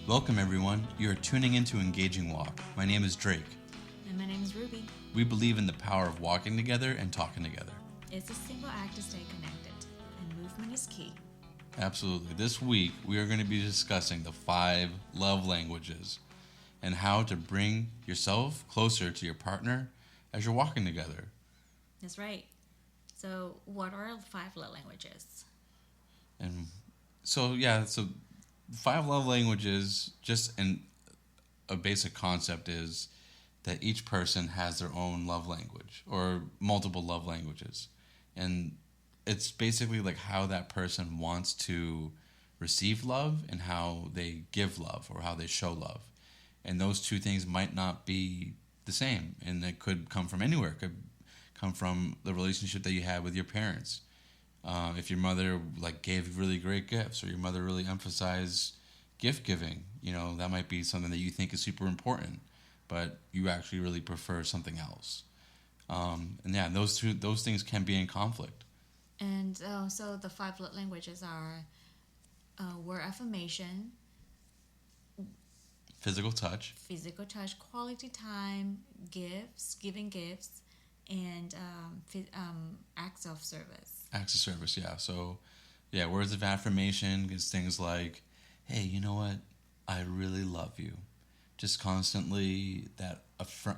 Welcome, everyone. You are tuning into Engaging Walk. My name is Drake. And my name is Rubie. We believe in the power of walking together and talking together. It's a simple act to stay connected, and movement is key. Absolutely. This week, we are going to be discussing the 5 love languages and how to bring yourself closer to your partner as you're walking together. That's right. So, what are the 5 love languages? And so 5 love languages, just in a basic concept, is that each person has their own love language or multiple love languages. And it's basically like how that person wants to receive love and how they give love or how they show love. And those two things might not be the same. And it could come from anywhere. It could come from the relationship that you had with your parents. If your mother gave really great gifts, or your mother really emphasized gift giving, that might be something that you think is super important, but you actually really prefer something else. Those things can be in conflict. And so the 5 love languages are word affirmation, Physical touch, quality time, giving gifts, and acts of service. acts of service. Yeah. So, words of affirmation is things like, "Hey, you know what? I really love you." Just constantly that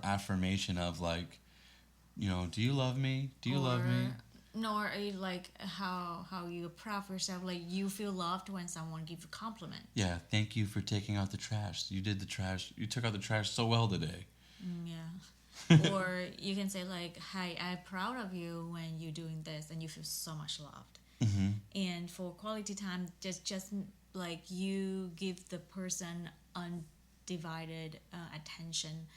affirmation of do you love me? Do you love me? Nor like how you proud of yourself, like you feel loved when someone gives you a compliment. Yeah, thank you for taking out the trash. You did the trash. You took out the trash so well today. Yeah. Or you can say like, "Hi, I'm proud of you when you're doing this," and you feel so much loved. Mm-hmm. And for quality time, just like you give the person undivided attention.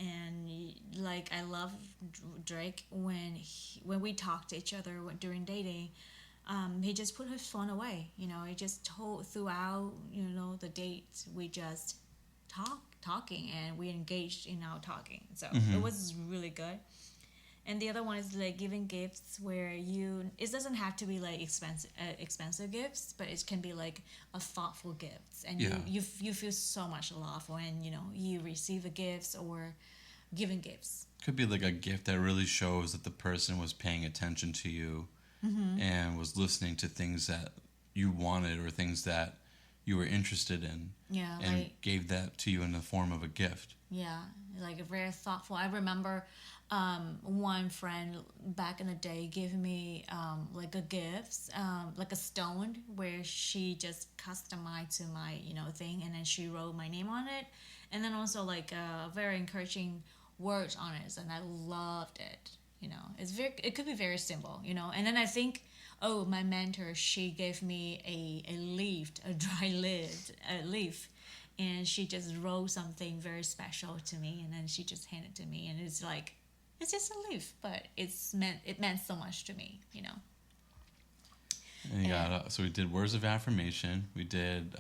And like I love Drake when we talk to each other during dating. He just put his phone away. He just told throughout the date we just talking, and we engaged in our talking. So it was really good. And the other one is like giving gifts, where it doesn't have to be like expensive gifts, but it can be like a thoughtful gifts, and you feel so much love when you receive a gifts or giving gifts. Could be like a gift that really shows that the person was paying attention to you and was listening to things that you wanted or things that you were interested in. Yeah, and gave that to you in the form of a gift. Yeah, like a very thoughtful. I remember one friend back in the day gave me like a gift, like a stone, where she just customized to my thing, and then she wrote my name on it, and then also like very encouraging words on it, and I loved it. It could be very simple, and then I think, oh, my mentor, she gave me a dry leaf, and she just wrote something very special to me, and then she just handed it to me, and it's like, it's just a leaf, but it meant so much to me. And so we did words of affirmation. We did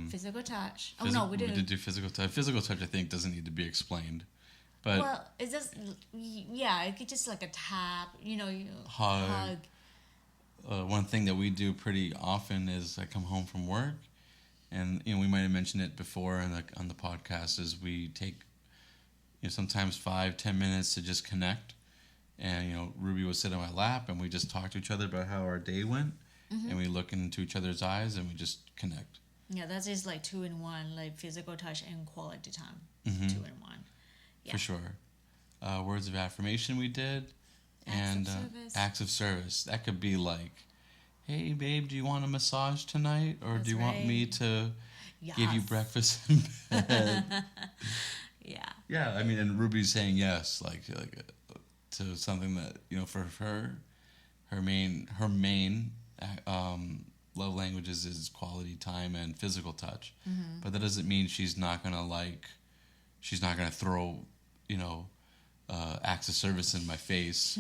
physical touch. We didn't. We did do physical touch. Physical touch, I think, doesn't need to be explained. But well, it's just it could just like a tap, hug. One thing that we do pretty often is I come home from work, and we might have mentioned it before on the podcast, is we take sometimes 5-10 minutes to just connect, and Rubie will sit on my lap, and we just talk to each other about how our day went, and we look into each other's eyes, and we just connect. Yeah, that is like 2 in 1, like physical touch and quality time. 2 in 1. Yeah. For sure. Words of affirmation we did. Acts of service. That could be like, "Hey, babe, do you want a massage tonight? Or That's do you want me to give you breakfast in bed?" Yeah. Yeah, I mean, and Rubie's saying yes, to something that, for her main love languages is quality time and physical touch. But that doesn't mean she's not going to throw, acts of service in my face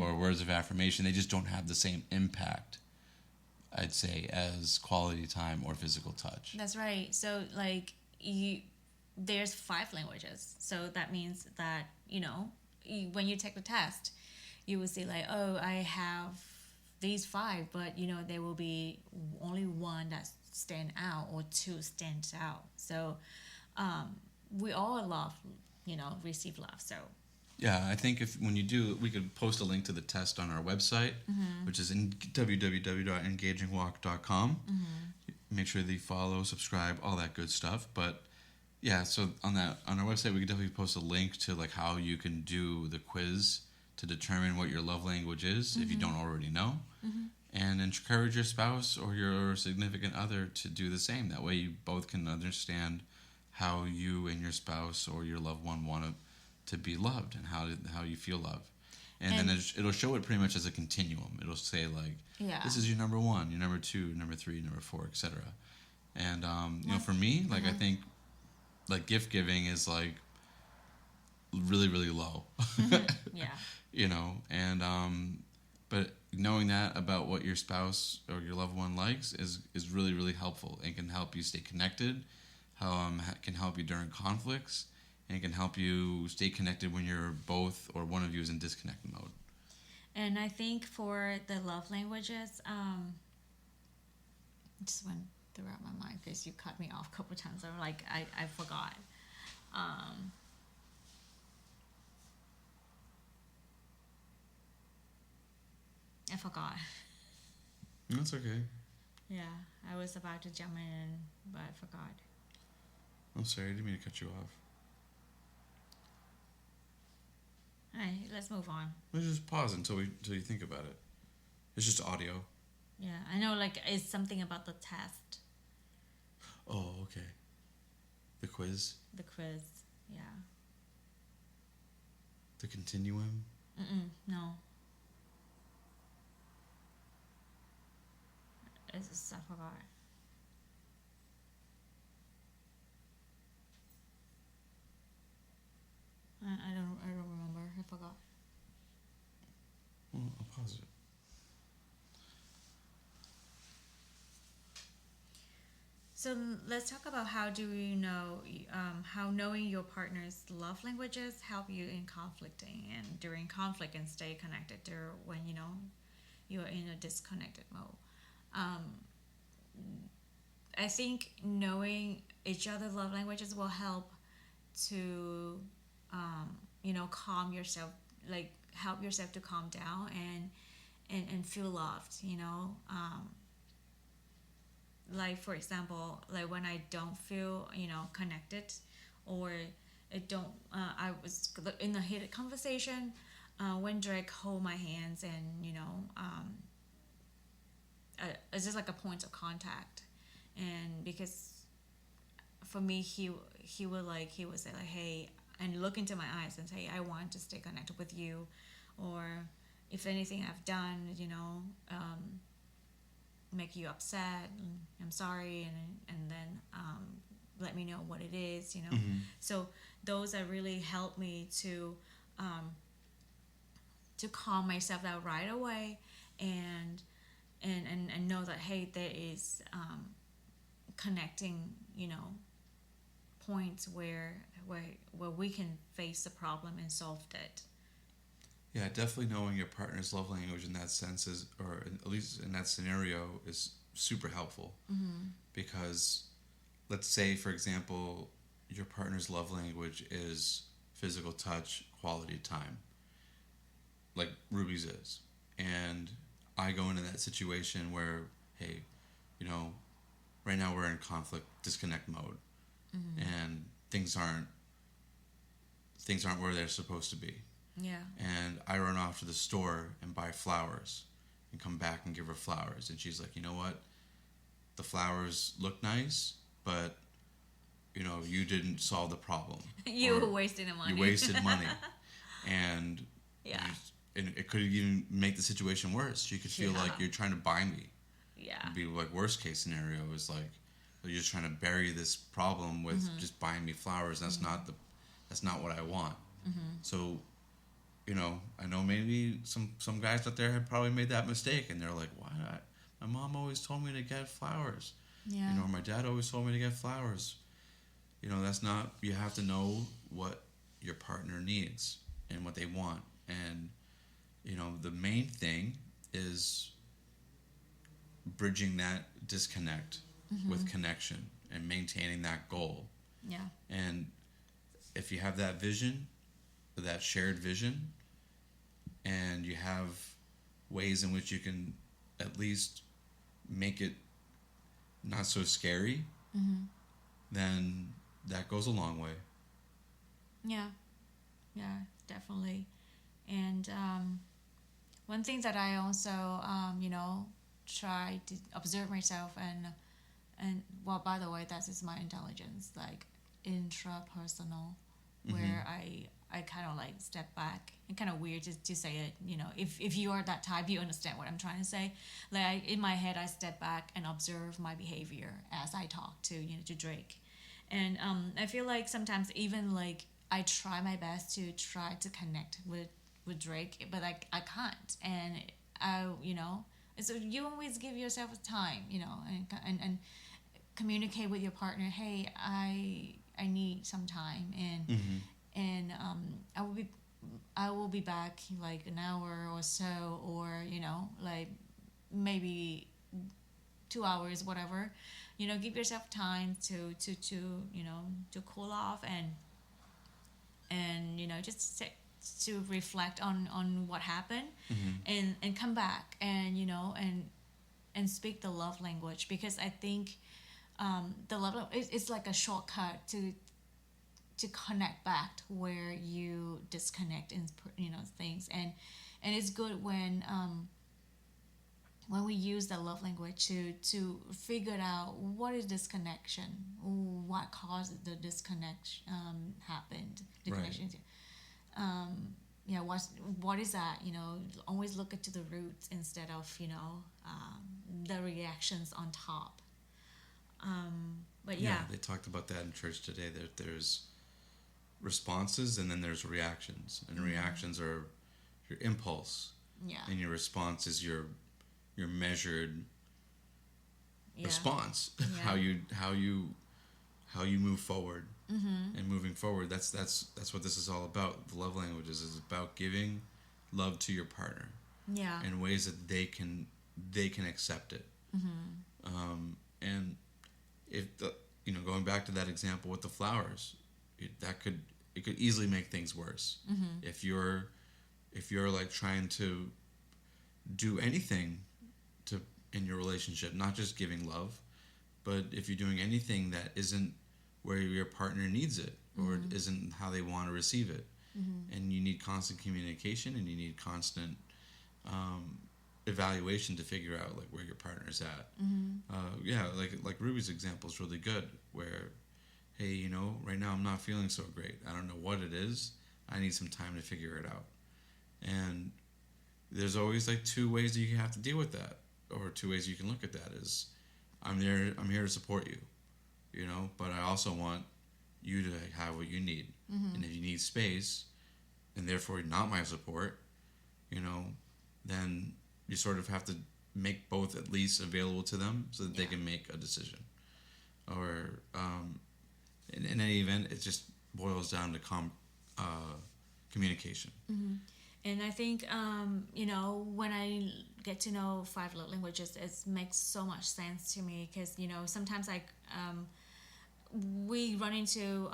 or words of affirmation. They just don't have the same impact, I'd say, as quality time or physical touch. That's right. So like there's 5 languages. So that means that, when you take the test, you will see like, oh, I have these 5, but there will be only one that's stand out or two stand out. So we all love, receive love. So Yeah, I think if when you do, we could post a link to the test on our website, which is in www.engagingwalk.com. Make sure that you follow, subscribe, all that good stuff. But yeah, so on our website, we could definitely post a link to like how you can do the quiz to determine what your love language is if you don't already know, and encourage your spouse or your significant other to do the same. That way, you both can understand how you and your spouse or your loved one want to be loved and how you feel love. And then it'll show it pretty much as a continuum. It'll say like, this is your number one, your number two, number three, number four, etc. And for me, like I think like gift giving is like really really low. Yeah. And but knowing that about what your spouse or your loved one likes is really really helpful and can help you stay connected. Can help you during conflicts, and it can help you stay connected when you're both or one of you is in disconnect mode. And I think for the love languages, just went throughout my mind because you cut me off a couple times. I'm like, I forgot. I forgot. That's okay. Yeah, I was about to jump in, but I forgot. I'm sorry, I didn't mean to cut you off. All right, let's move on. Let's just pause until you think about it. It's just audio. Yeah, I know. Like, it's something about the test. Oh, okay. The quiz. The quiz. Yeah. The continuum. No. It's just, I forgot. I don't remember. I forgot. Well, I'll pause it. So let's talk about how do you know how knowing your partner's love languages help you in conflicting and during conflict and stay connected to when you're in a disconnected mode. I think knowing each other's love languages will help to calm yourself, like help yourself to calm down and feel loved. Like for example, like when I don't feel connected, or it don't I was in a heated conversation, when Drake hold my hands and it's just like a point of contact, and because for me he would say like, hey, and look into my eyes and say, I want to stay connected with you, or if anything I've done make you upset, I'm sorry, and then let me know what it is. So those that really help me to calm myself down right away, and know that, hey, there is connecting points where we can face the problem and solve it. Yeah, definitely knowing your partner's love language in that sense is, or at least in that scenario, is super helpful. Because let's say, for example, your partner's love language is physical touch, quality time, like Rubie's is. And I go into that situation where, hey, right now we're in conflict, disconnect mode, and things aren't where they're supposed to be. Yeah. And I run off to the store and buy flowers and come back and give her flowers. And she's like, you know what? The flowers look nice, but, you didn't solve the problem. You wasted the money. You wasted money. And, yeah. And it could even make the situation worse. You could feel like you're trying to buy me. Yeah. It'd be like worst case scenario is like, you're just trying to bury this problem with just buying me flowers. That's not what I want. So, I know maybe some guys out there have probably made that mistake, and they're like, why not? My mom always told me to get flowers. Yeah. My dad always told me to get flowers. That's not, you have to know what your partner needs and what they want. And, the main thing is bridging that disconnect with connection and maintaining that goal. Yeah. And if you have that vision, that shared vision, and you have ways in which you can at least make it not so scary, then that goes a long way. Yeah. Yeah, definitely. And one thing that I also, try to observe myself and well, by the way, that is my intelligence, like intrapersonal, where I kind of like step back. And kind of weird to say it, if you are that type, you understand what I'm trying to say. Like in my head, I step back and observe my behavior as I talk to Drake. And I feel like sometimes even like I try my best to try to connect with Drake, but I can't. And so you always give yourself time, and communicate with your partner. Hey, I need some time, and I will be back like an hour or so, or like maybe 2 hours, whatever. Give yourself time to cool off and just to reflect on what happened, and come back and and speak the love language, because I think the love it's like a shortcut to connect back to where you disconnect in things, and it's good when we use the love language to figure out what is this connection, what caused the disconnection happened, the Right. connection. What is that? Always look into the roots instead of the reactions on top. But yeah. They talked about that in church today. That there's responses and then there's reactions, and reactions are your impulse, Yeah. and your response is your measured Yeah. response. Yeah. how you move forward, and moving forward. That's what this is all about. The love languages is about giving love to your partner Yeah. in ways that they can accept it. And if going back to that example with the flowers, it could easily make things worse. If you're like trying to do anything in your relationship, not just giving love, but if you're doing anything that isn't where your partner needs it, or isn't how they want to receive it, and you need constant communication, and you need constant evaluation to figure out like where your partner's at. Like Rubie's example is really good, where hey, right now I'm not feeling so great, I don't know what it is, I need some time to figure it out. And there's always like two ways that you have to deal with that, or two ways you can look at that is I'm here to support you, but I also want you to have what you need. And if you need space, and therefore not my support, then you sort of have to make both at least available to them so that they can make a decision. Or in any event, it just boils down to communication. And I think, when I get to know 5 love languages, it makes so much sense to me, because, sometimes we run into,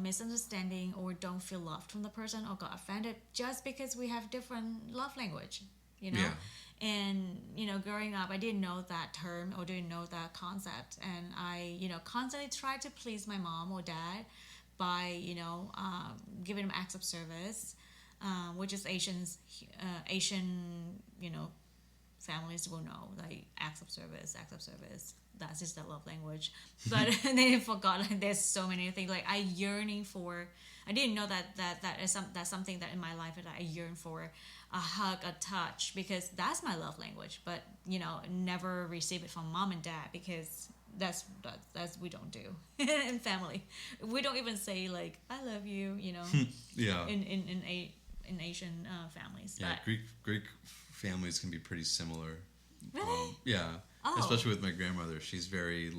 misunderstanding, or don't feel loved from the person, or got offended just because we have different love language, Yeah. And, growing up, I didn't know that term or didn't know that concept. And I, constantly tried to please my mom or dad by, giving them acts of service. Which is Asian, families will know, like acts of service. That's just their love language. But they forgot, like, there's so many things. Like I yearning for. I didn't know that's something that in my life that I yearn for, a hug, a touch, because that's my love language. But never receive it from mom and dad, because that's we don't do in family. We don't even say like I love you. Yeah. In Asian families. Yeah, but, Greek families can be pretty similar. Really? Yeah. Oh. Especially with my grandmother, she's very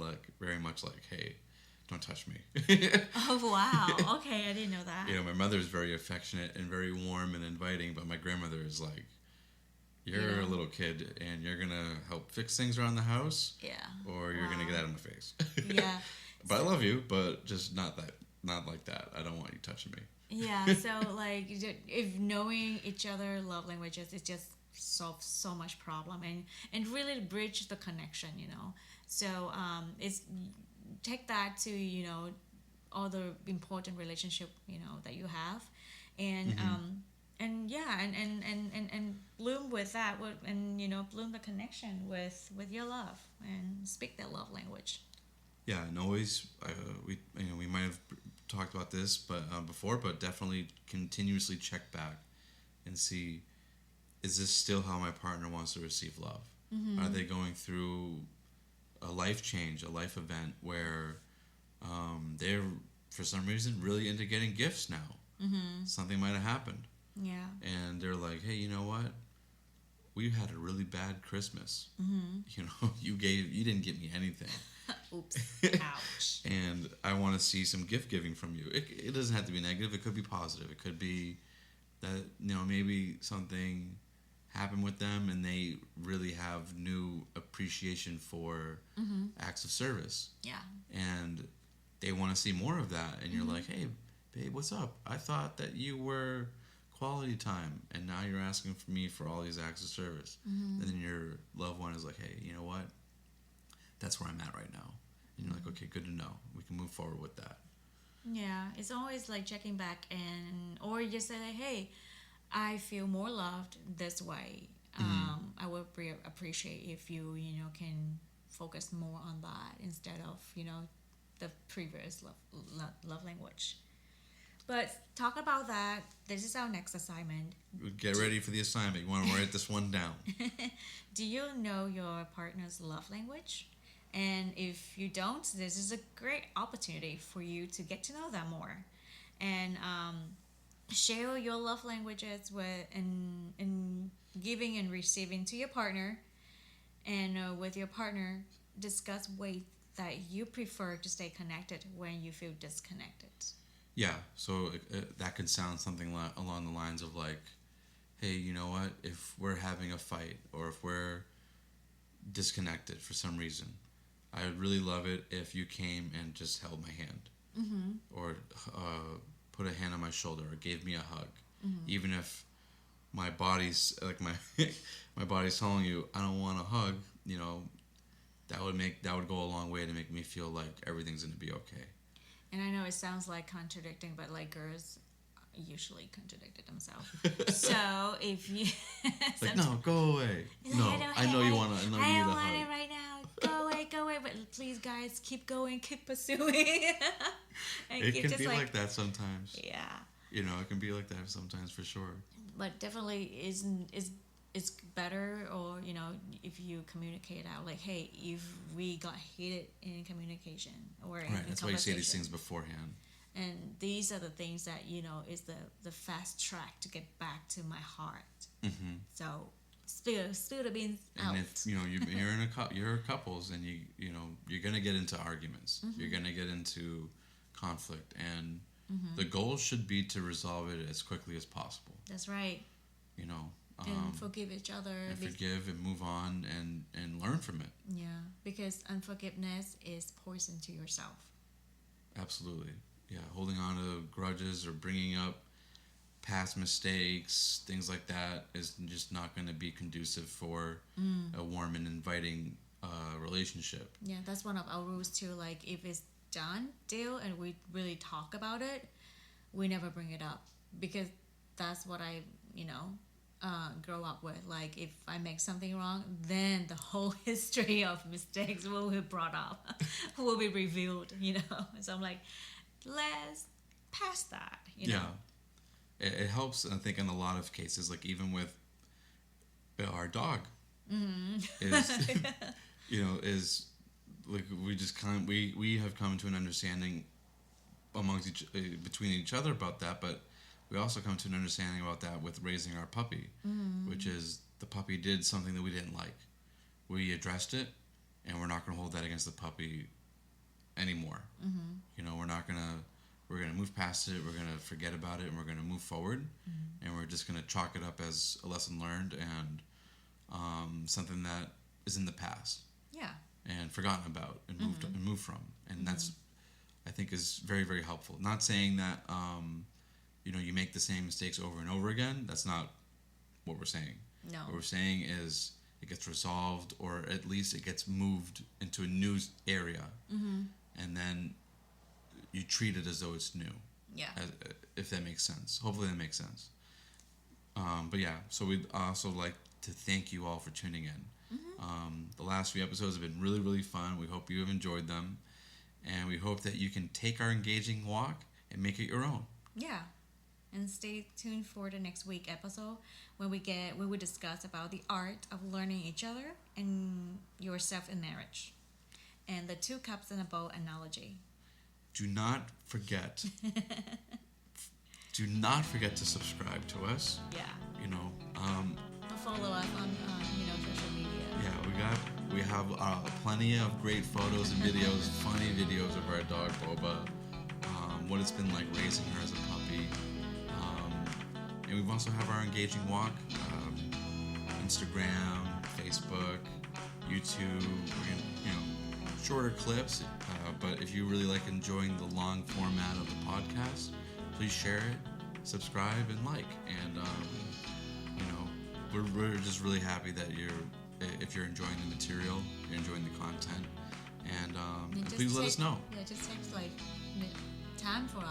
much like, hey, don't touch me. Oh wow! Okay, I didn't know that. My mother is very affectionate and very warm and inviting, but my grandmother is like, You're a little kid, and you're gonna help fix things around the house, Yeah. or you're gonna get out of my face. Yeah. But I love you, but just not like that. I don't want you touching me. Yeah. So like, if knowing each other love languages, it just solves so much problem and really bridge the connection. So it's take that to all the important relationship that you have, and and yeah, and bloom with that, and bloom the connection with your love and speak that love language. Yeah, and always we might have talked about this, but before, but definitely continuously check back and see, is this still how my partner wants to receive love? Are they going through a life change, a life event where they're for some reason really into getting gifts now? Something might have happened, Yeah. and they're like, hey, you know what? We had a really bad Christmas. You didn't get me anything. Oops. Ouch. And I want to see some gift giving from you. It doesn't have to be negative. It could be positive. It could be that maybe something happened with them and they really have new appreciation for acts of service. Yeah. And they want to see more of that. And you're like, hey, babe, what's up? I thought that you were quality time, and now you're asking for me for all these acts of service. And then your loved one is like, hey, you know what? That's where I'm at right now. And you're like, okay, good to know. We can move forward with that. Yeah, it's always like checking back, or you say, like, hey, I feel more loved this way. I would appreciate if you can focus more on that instead of the previous love language. But talk about that. This is our next assignment. Get ready for the assignment. You want to write this one down. Do you know your partner's love language? And if you don't, this is a great opportunity for you to get to know them more, and share your love languages in giving and receiving to your partner, and with your partner, discuss ways that you prefer to stay connected when you feel disconnected. Yeah, so that could sound something along the lines of like, hey, you know what? If we're having a fight or if we're disconnected for some reason, I would really love it if you came and just held my hand, or put a hand on my shoulder, or gave me a hug, even if my body's like my body's telling you I don't want a hug. That would go a long way to make me feel like everything's gonna be okay. And I know it sounds like contradicting, but like girls usually contradicted themselves. So if you like, no, go away. No, I know you want to. I know you need a hug. I don't want it right now. Go away. But please, guys, keep going, keep pursuing. It can be like that sometimes. Yeah. It can be like that sometimes for sure. But definitely it's better, or if you communicate out, like, hey, if we got heated in communication or in that's why you say these things beforehand. And these are the things that is the fast track to get back to my heart. So spill the beans out. And if you're couples, and you're gonna get into arguments, you're gonna get into conflict, and the goal should be to resolve it as quickly as possible. That's right. And forgive each other. And forgive and move on and learn from it. Yeah, because unforgiveness is poison to yourself. Absolutely. Yeah, holding on to grudges or bringing up past mistakes, things like that, is just not going to be conducive for a warm and inviting relationship. Yeah, that's one of our rules too. Like, if it's done, deal, and we really talk about it, we never bring it up, because that's what I, grow up with. Like, if I make something wrong, then the whole history of mistakes will be brought up, will be revealed, So I'm like, let's pass that, Yeah. It helps, I think, in a lot of cases, like even with our dog, is like we have come to an understanding between each other about that, but we also come to an understanding about that with raising our puppy, which is the puppy did something that we didn't like. We addressed it, and we're not going to hold that against the puppy anymore. We're going to move past it, we're going to forget about it, and we're going to move forward, and we're just going to chalk it up as a lesson learned, and something that is in the past. Yeah. And forgotten about and moved from, and that's, I think, is very, very helpful. Not saying that you make the same mistakes over and over again. That's not what we're saying. No. What we're saying is it gets resolved, or at least it gets moved into a new area, and then you treat it as though it's new. Yeah. If that makes sense. Hopefully that makes sense. But yeah, so we'd also like to thank you all for tuning in. The last few episodes have been really, really fun. We hope you have enjoyed them, and we hope that you can take our engaging walk and make it your own. Yeah. And stay tuned for the next week episode when we discuss about the art of learning each other and yourself in marriage, and the 2 cups in a bowl analogy. Do not forget. Do not forget to subscribe to us. Yeah. Follow us on social media. Yeah, we have plenty of great photos and videos, funny videos of our dog Boba, what it's been like raising her as a puppy. And we also have our engaging walk, Instagram, Facebook, YouTube, shorter clips. But if you really like enjoying the long format of the podcast, please share it, subscribe, and like. And we're just really happy that if you're enjoying the material, you're enjoying the content, and please let us know. Yeah, just take time for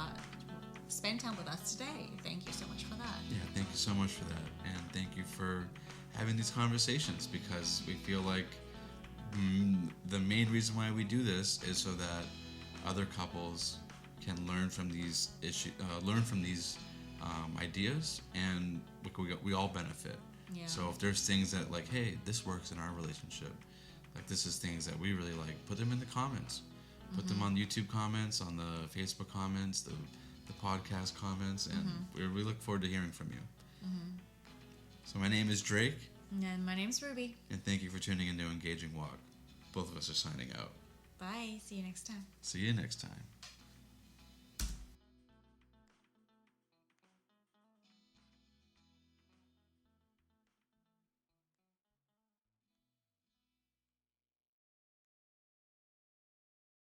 spend time with us today. Thank you so much for that. Yeah, thank you so much for that, and thank you for having these conversations, because we feel like the main reason why we do this is so that other couples can learn from these ideas, and we all benefit. Yeah. So if there's things that like, hey, this works in our relationship, like this is things that we really like, put them in the comments. Put them on YouTube comments, on the Facebook comments, the podcast comments, and we look forward to hearing from you. So my name is Drake. And my name's Rubie. And thank you for tuning into Engaging Walk. Both of us are signing out. Bye. See you next time. See you next time.